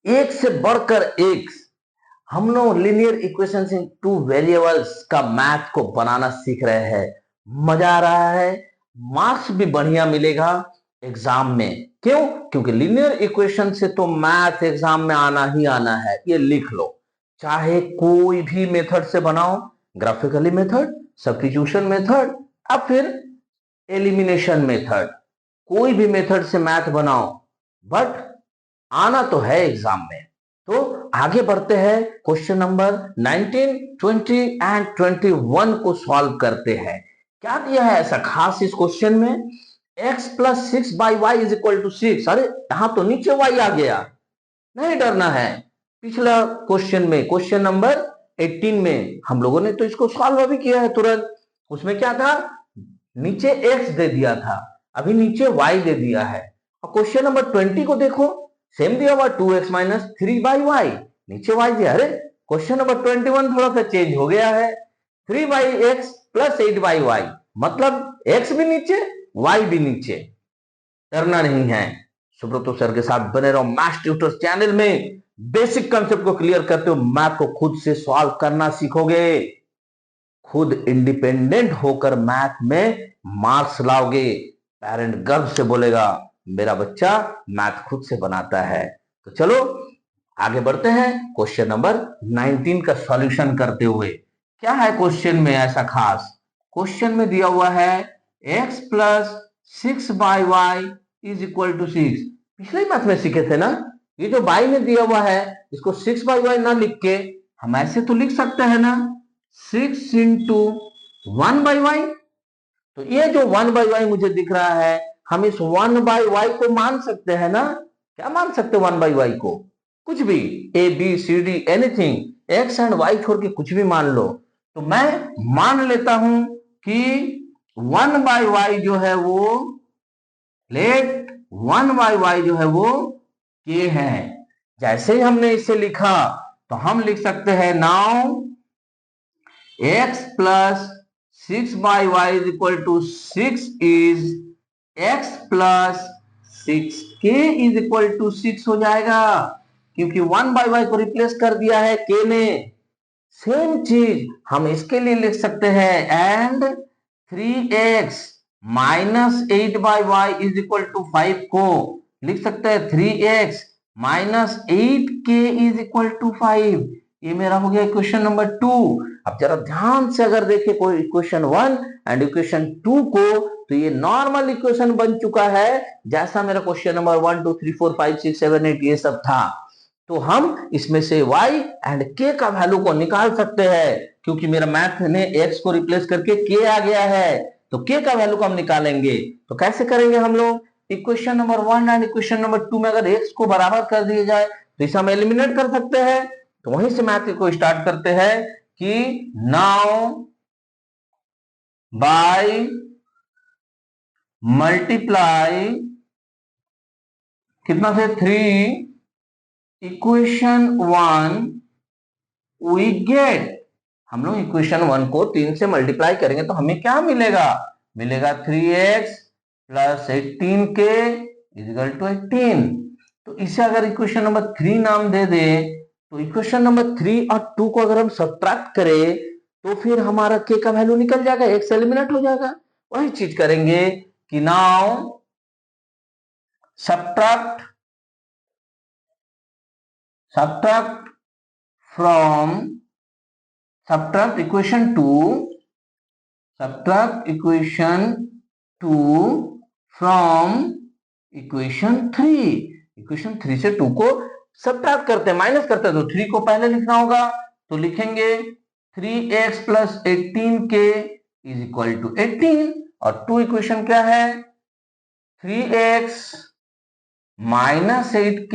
एक से बढ़कर एक हम लोग linear equation in two variables का मैथ को बनाना सीख रहे हैं। मजा आ रहा है, मार्क्स भी बढ़िया मिलेगा एग्जाम में। क्यों? क्योंकि लीनियर इक्वेशन से तो मैथ एग्जाम में आना ही आना है, ये लिख लो। चाहे कोई भी मेथड से बनाओ, ग्राफिकली मेथड, सब्स्टिट्यूशन मेथड, या फिर एलिमिनेशन मेथड, कोई भी मेथड से मैथ बनाओ, बट आना तो है एग्जाम में। तो आगे बढ़ते हैं, क्वेश्चन नंबर 19, 20 एंड 21 को सॉल्व करते हैं। क्या दिया है ऐसा खास इस क्वेश्चन में? x plus 6/y is equal to 6। अरे यहां तो नीचे y आ गया, नहीं डरना है। पिछला क्वेश्चन में, क्वेश्चन नंबर 18 में हम लोगों ने तो इसको सॉल्व अभी किया है तुरंत। उसमें क्या था? नीचे x दे दिया था, अभी नीचे y दे दिया है। और क्वेश्चन नंबर 20 को देखो, सेम दिया हुआ 2x माइनस 3/y, नीचे y दिया। अरे क्वेश्चन नंबर 21 थोड़ा सा चेंज हो गया है, 3/x प्लस 8/y, मतलब x भी नीचे y भी नीचे। डरना नहीं है, सुब्रतो सर के साथ बने रहो मैथ्स ट्यूटर्स चैनल में। बेसिक कंसेप्ट को क्लियर करते हो, मैथ को खुद से सॉल्व करना सीखोगे, खुद इंडिपेंडेंट होकर मैथ में मार्क्स लाओगे। पेरेंट गर्व से बोलेगा मेरा बच्चा मैथ खुद से बनाता है। तो चलो आगे बढ़ते हैं, क्वेश्चन नंबर 19 का सॉल्यूशन करते हुए। क्या है क्वेश्चन में ऐसा खास? क्वेश्चन में दिया हुआ है x plus 6/y is equal to 6। पिछले ही मैथ में सीखे थे ना, ये जो y में दिया हुआ है इसको 6/y ना लिख के हम ऐसे तो लिख सकते हैं ना, 6 इंटू 1/y। तो ये जो 1/y मुझे दिख रहा है, हम इस 1/y को मान सकते हैं ना। क्या मान सकते 1/y को? कुछ भी, A B C D anything, X and Y छोड़ के कुछ भी मान लो। तो मैं मान लेता हूं कि 1/y जो है वो, लेट 1/y जो है वो k है। जैसे ही हमने इसे लिखा तो हम लिख सकते हैं now x plus 6/y is equal to 6 is x plus 6k is equal to 6 हो जाएगा, क्योंकि 1/y को रिप्लेस कर दिया है k ने। सेम चीज हम इसके लिए लिख सकते हैं, and 3x minus 8/y is equal to 5 को लिख सकते हैं 3x minus 8k is equal to 5। ये मेरा हो गया इक्वेशन नंबर 2। अब जरा ध्यान से अगर देखें कोई इक्वेशन 1 एंड इक्वेशन 2 को, तो ये नॉर्मल इक्वेशन बन चुका है जैसा मेरा क्वेश्चन नंबर 1 2 3 4 5 6 7 8 ये सब था। तो हम इसमें से y एंड k का वैल्यू को निकाल सकते हैं, क्योंकि मेरा मैथ ने x को रिप्लेस करके k आ गया है, तो k का वैल्यू को हम निकालेंगे। तो कैसे करेंगे हम लोग? Equation number 1 and equation number 2 में अगर x को बराबर कर दिया जाए तो इसे हम एलिमिनेट कर सकते हैं। तो वहीं से मैथ को स्टार्ट करते हैं कि नाउ बाय मल्टीप्लाई कितना से 3 इक्वेशन 1 वी गेट। हम लोग इक्वेशन 1 को 3 से मल्टीप्लाई करेंगे तो हमें क्या मिलेगा? मिलेगा 3x plus 18k is equal to 18। तो इसे अगर इक्वेशन नंबर 3 नाम दे दे, तो इक्वेशन नंबर 3 और 2 को अगर हम सब्ट्रैक्ट करें तो फिर हमारा k का वैल्यू निकल जाएगा, x एलिमिनेट हो जाएगा। वही चीज करेंगे कि now subtract from subtract equation 2 from equation 3। Equation 3 से 2 को सब्ट्रैक्ट करते हैं, माइनस करते हैं, तो 3 को पहले लिखना होगा। तो लिखेंगे 3x plus 18k is equal to 18, और 2 इक्वेशन क्या है? 3x minus 8k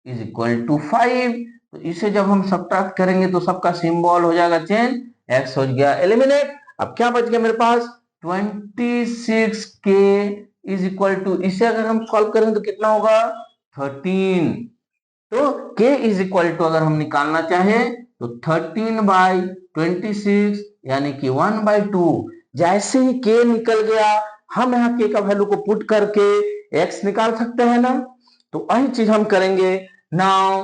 is equal to 5। तो इसे जब हम सब्ट्रैक्ट करेंगे तो सबका सिंबल हो जाएगा चेंज, x हो गया एलिमिनेट। अब क्या बच गया मेरे पास? 26k इज इक्वल टू, इसे अगर हम सॉल्व करेंगे तो कितना होगा? 13। तो k इज इक्वल टू अगर हम निकालना चाहे तो 13/26 यानी कि 1/2। जैसे ही k निकल गया, हम यहाँ k का वैल्यू को पुट करके x निकाल सकते हैं ना। तो वही चीज हम करेंगे, now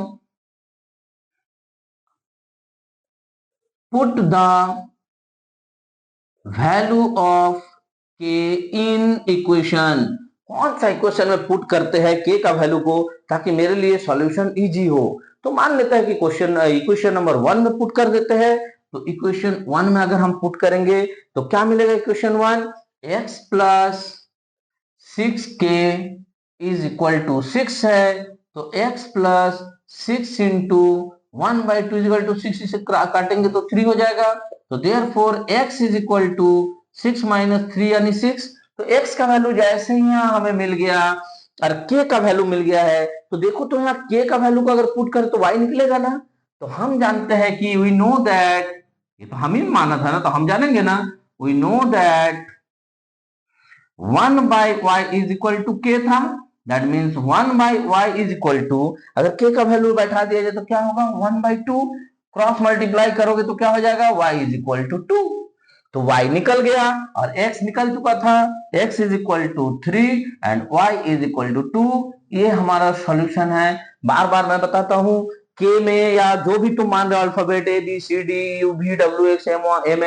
put the value of के इन इक्वेशन। कौन सा इक्वेशन में पुट करते हैं के का वैल्यू को, ताकि मेरे लिए सॉल्यूशन इजी हो। तो मान लेते हैं कि इक्वेशन नंबर 1 में पुट कर देते हैं। तो इक्वेशन 1 में अगर हम पुट करेंगे तो क्या मिलेगा। Equation 1 x plus 6k is equal to 6 है, तो x plus 6 into 1/2 is equal to 6, इसे काटेंगे तो 3 हो जाएगा। तो therefore x is equal to 6 minus 3 यानी 6। तो x का वैल्यू जैसे ही यहाँ हमें मिल गया और k का वैल्यू मिल गया है, तो देखो तो यहाँ k का वैल्यू को अगर पुट करें तो y निकलेगा ना। तो हम जानते हैं कि वी नो दैट, ये तो हम ही माना था ना, तो हम जानेंगे ना, we know that 1/y is equal to k था। That means 1/y is equal to, अगर k का वैल्यू बैठा दिया जाए तो क्या होगा 1/2, क्रॉस मल्टीप्लाई करोगे तो क्या हो जाएगा y इज इक्वल टू 2। तो y निकल गया और x निकल चुका था। x is equal to 3 and y is equal to 2। ये हमारा सॉल्यूशन है। बार बार मैं बताता हूं, k में या जो भी तुम मान रहे हो alphabet A B C D U V W X M N,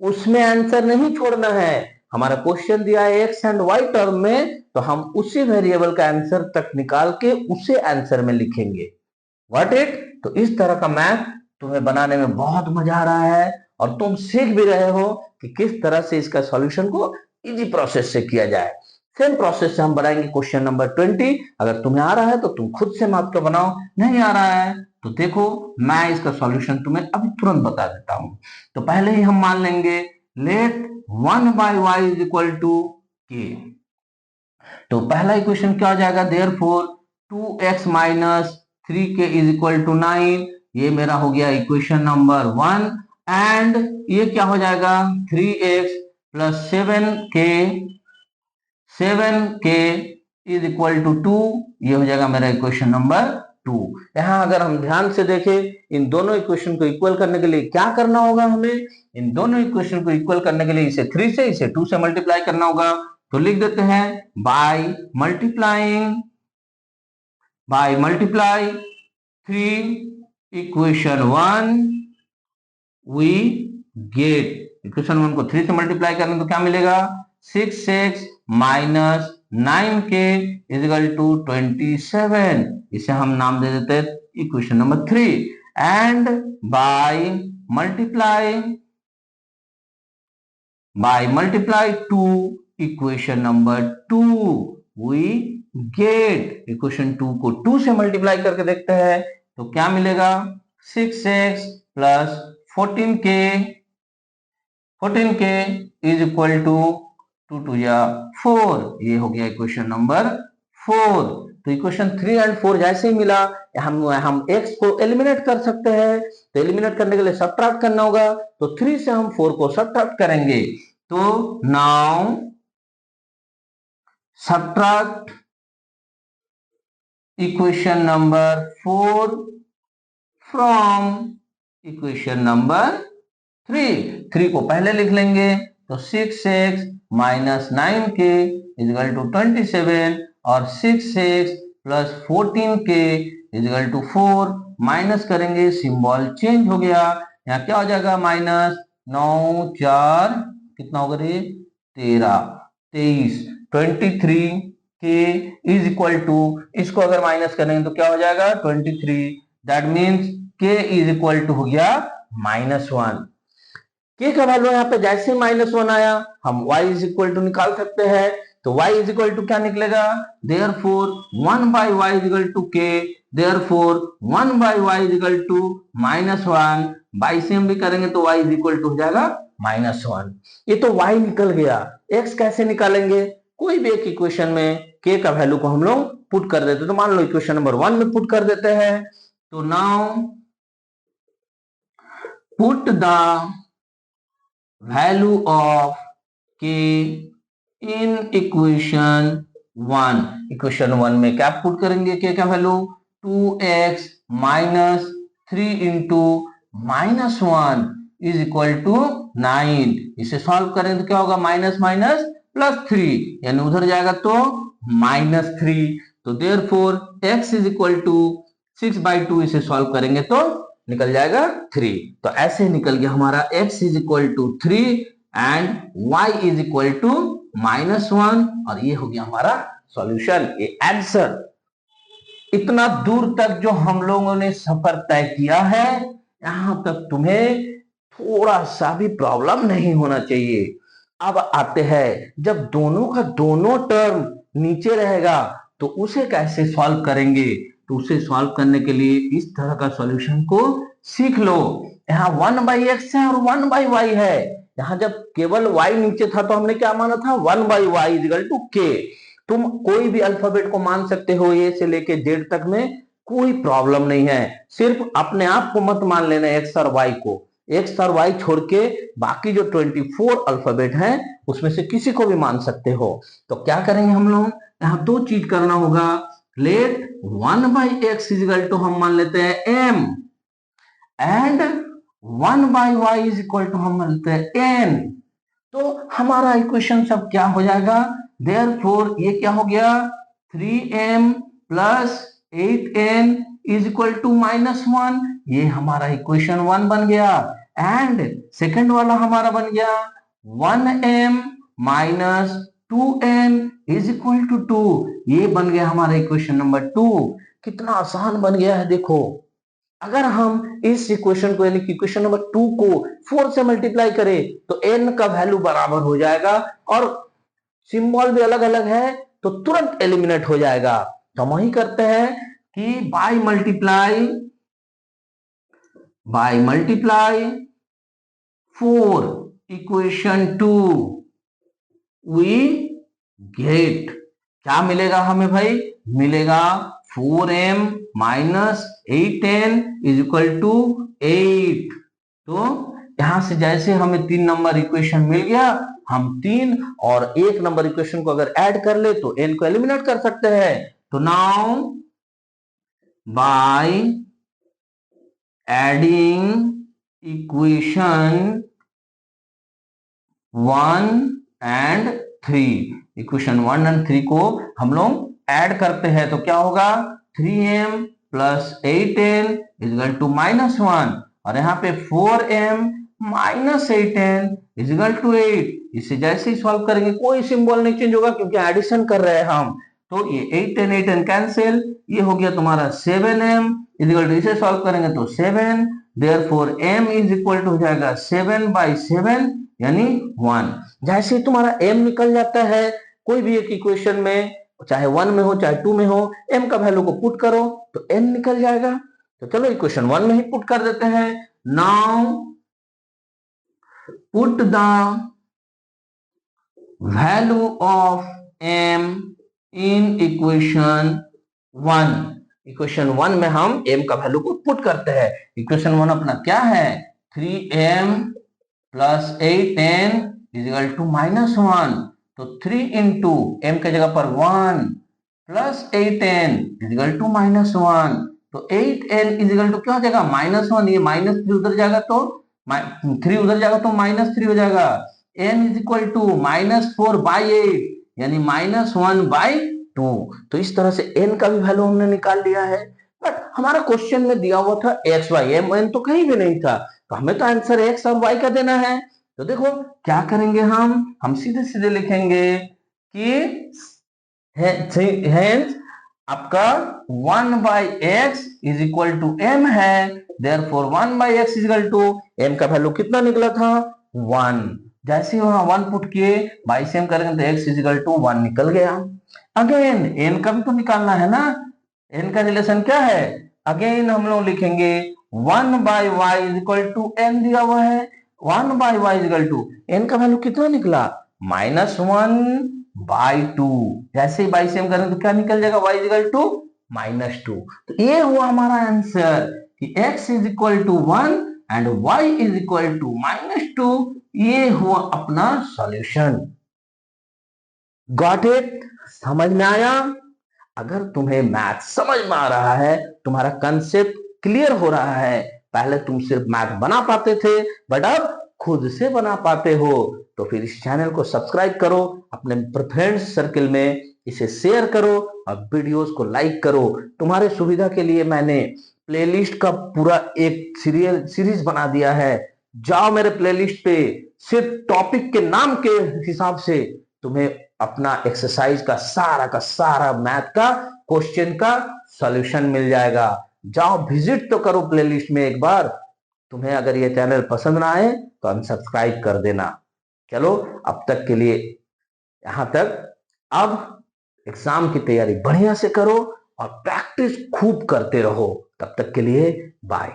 उसमें आंसर नहीं छोड़ना है। हमारा क्वेश्चन दिया है एक्स एंड वाई टर्म में, तो हम उसी वेरिएबल का आंसर तक निकाल के उसे आंसर में लिखेंगे। What it. तो इस तरह का मैथ तुम्हें बनाने में बहुत मजा आ रहा है और तुम सीख भी रहे हो कि किस तरह से इसका सॉल्यूशन को इजी प्रोसेस से किया जाए। सेम प्रोसेस से हम बनाएंगे क्वेश्चन नंबर 20। अगर तुम्हें आ रहा है तो तुम खुद से मैथ को बनाओ, नहीं आ रहा है तो देखो मैं इसका सॉल्यूशन तुम्हें अभी तुरंत बता देता हूं। तो पहले ही हम मान लेंगे let 1/y is equal to k। तो पहला इक्वेशन क्या हो जाएगा, therefore 2x minus 3k is equal to 9। ये मेरा हो गया इक्वेशन नंबर 1। एंड ये क्या हो जाएगा 3x plus 7k is equal to 2। ये हो जाएगा मेरा इक्वेशन नंबर 2। यहां अगर हम ध्यान से देखें, इन दोनों इक्वेशन को इक्वल करने के लिए क्या करना होगा हमें, इन दोनों इक्वेशन को इक्वल करने के लिए इसे 3 से इसे 2 से मल्टीप्लाई करना होगा। तो लिख देते हैं by multiply 3 equation 1 we get, equation 1 को 3 से मल्टीप्लाई करें तो क्या मिलेगा 6x minus 9k is equal to 27। इसे हम नाम दे देते हैं equation number 3। And by multiply 2 equation number 2 we get, equation 2 को 2 से मल्टीप्लाई करके देखते हैं तो क्या मिलेगा 6x plus 14k is equal to 2 2 या 4। ये हो गया इक्वेशन नंबर 4। तो इक्वेशन 3 एंड 4 जैसे ही मिला, हम x को एलिमिनेट कर सकते हैं। तो एलिमिनेट करने के लिए सब्ट्रैक्ट करना होगा, तो 3 से हम 4 को सब्ट्रैक्ट करेंगे। तो now subtract equation number 4 from equation number 3 को पहले लिख लेंगे तो 6x minus 9k is equal to 27 और 6x plus 14k is equal to 4। Minus करेंगे सिंबल चेंज हो गया, यहाँ क्या हो जाएगा माइनस 9 4 कितना होगा रे 13 23 23k इज इक्वल टू, इसको अगर माइनस करेंगे तो क्या हो जाएगा 23। That means k is equal to हो गया -1। के का वैल्यू यहाँ पे जैसे -1 आया हम y इज इक्वल टू निकाल सकते हैं। तो y इज इक्वल टू क्या निकलेगा, therefore 1/y is equal to k, therefore 1/y is equal to -1। बाई से हम भी करेंगे तो y इज इक्वल टू हो जाएगा -1। ये तो y निकल गया। x कैसे निकालेंगे, कोई भी एक इक्वेशन में k का वैल्यू को हम लोग पुट कर देते। तो मान लो इक्वेशन नंबर 1 में पुट कर देते हैं। तो now put the value of k in equation 1। Equation 1 में क्या पुट करेंगे k का value 2x minus 3 into -1 is equal to 9। इसे सॉल्व करें तो क्या होगा माइनस माइनस प्लस 3 यानी उधर जाएगा तो -3। तो therefore x is equal to 6/2 इसे सॉल्व करेंगे तो निकल जाएगा 3। तो ऐसे निकल गया हमारा x is equal to 3 and y is equal to -1 और ये हो गया हमारा सॉल्यूशन, ये आंसर। इतना दूर तक जो हम लोगों ने सफर तय किया है, यहां तक तुम्हें थोड़ा सा भी प्रॉब्लम नहीं होना चाहिए। अब आते हैं, जब दोनों का दोनों टर्म नीचे रहेगा तो उसे कैसे सॉल्व करेंगे। तो उसे सॉल्व करने के लिए इस तरह का सॉल्यूशन को सीख लो। यहाँ 1/x है और 1/y है। यहाँ जब केवल y नीचे था तो हमने क्या माना था, 1/y इक्वल टू k। तुम कोई भी अल्फाबेट को मान सकते हो, ए से लेके जेड तक में कोई प्रॉब्लम नहीं है। सिर्फ अपने आप को मत मान लेना एक्स और वाई को, एक्स और वाई छोड़ के बाकी जो 24 अल्फाबेट हैं उसमें से किसी को भी मान सकते हो। तो क्या करेंगे हम लोग, यहाँ दो चीज करना होगा। लेट 1/x इक्वल टू हम मान लेते हैं m and 1/y is equal to हम मान लेते हैं n। तो हमारा इक्वेशन सब क्या हो जाएगा, देयरफॉर ये क्या हो गया, 3m plus 8n is equal to -1। ये हमारा इक्वेशन 1 बन गया। एंड सेकंड वाला हमारा बन गया 1m minus 2n is equal to 2। ये बन गया हमारा इक्वेशन नंबर 2। कितना आसान बन गया है देखो। अगर हम इस इक्वेशन को यानी कि इक्वेशन नंबर 2 को 4 से मल्टीप्लाई करें तो n का वैल्यू बराबर हो जाएगा और सिंबल भी अलग अलग है तो तुरंत एलिमिनेट हो जाएगा। तो हम वही करते हैं कि by multiply 4 equation 2 we get, क्या मिलेगा हमें भाई, मिलेगा 4m minus 8n is equal to 8। तो यहां से जैसे हमें 3 नंबर इक्वेशन मिल गया, हम 3 और 1 नंबर इक्वेशन को अगर ऐड कर ले तो n को एलिमिनेट कर सकते हैं। तो now by adding equation 1 and 3, equation 1 and 3 को हम लोग ऐड करते हैं तो क्या होगा, 3m plus 8n is equal to -1 और यहाँ पे 4m minus 8n is equal to 8। इसे जैसे ही सॉल्व करेंगे कोई सिंबल नहीं चेंज होगा क्योंकि एडिशन कर रहे हैं हम। तो ये 8n कैंसिल, ये हो गया तुम्हारा 7m इजगल टू, इसे सॉल्व करेंगे तो 7, therefore m is equal to हो जाएगा 7/7 यानी 1। जैसे तुम्हारा m निकल जाता है कोई भी एक इक्वेशन में, चाहे 1 में हो चाहे 2 में हो, m का वैल्यू को पुट करो तो n निकल जाएगा। तो चलो इक्वेशन 1 में ही पुट कर देते हैं। Now put the value of m in equation 1। Equation 1 में हम m का वैल्यू को पुट करते हैं। इक्वेशन 1 अपना क्या है, 3m plus 8n is equal to -1। तो 3 इंटू m के जगह पर 1 प्लस 8n इजिकल टू -1। तो 8n इजिकल टू क्या हो जाएगा, -1। ये -3 उधर जाएगा तो 3 उधर जाएगा तो -3 हो जाएगा। n इज इक्वल टू -4/8 यानी -1/2। तो इस तरह से n का भी वैल्यू हमने निकाल लिया है। बट हमारा क्वेश्चन में दिया हुआ था x y, m n तो कहीं भी नहीं था, तो हमें तो आंसर x और y का देना है। तो देखो क्या करेंगे, हम सीधे सीधे लिखेंगे कि हेंस आपका 1/x is equal to m है, therefore 1/x is equal to m का वैल्यू कितना निकला था, 1। जैसे वहां 1 पुट किए बाई सेम करेंगे तो x इज इक्वल टू 1 निकल गया। अगेन n का भी तो निकालना है ना, n का रिलेशन क्या है, अगेन हम लोग लिखेंगे 1/y is equal to n दिया हुआ है, 1/y is equal to n का वैल्यू कितना निकला, -1/2। जैसे ही बाई सेम करें तो क्या निकल जाएगा, y इज इक्वल टू -2। तो ये हुआ हमारा आंसर कि x is equal to 1 and y is equal to -2। ये हुआ अपना सॉल्यूशन। गॉट इट, समझ में आया। अगर तुम्हें मैथ समझ में आ रहा है, तुम्हारा कंसेप्ट क्लियर हो रहा है, पहले तुम सिर्फ मैथ बना पाते थे बट अब खुद से बना पाते हो, तो फिर इस चैनल को सब्सक्राइब करो, अपने फ्रेंड्स सर्किल में इसे शेयर करो और वीडियोस को लाइक करो। तुम्हारे सुविधा के लिए मैंने प्लेलिस्ट का पूरा एक सीरीज बना दिया है। जाओ मेरे प्लेलिस्ट पे, सिर्फ टॉपिक के नाम के हिसाब से तुम्हें अपना एक्सरसाइज का सारा मैथ का क्वेश्चन का सॉल्यूशन मिल जाएगा। जाओ विजिट तो करो प्लेलिस्ट में एक बार। तुम्हें अगर ये चैनल पसंद ना आए तो अनसब्सक्राइब कर देना। चलो अब तक के लिए यहां तक। अब एग्जाम की तैयारी बढ़िया से करो और प्रैक्टिस खूब करते रहो। तब तक के लिए बाय।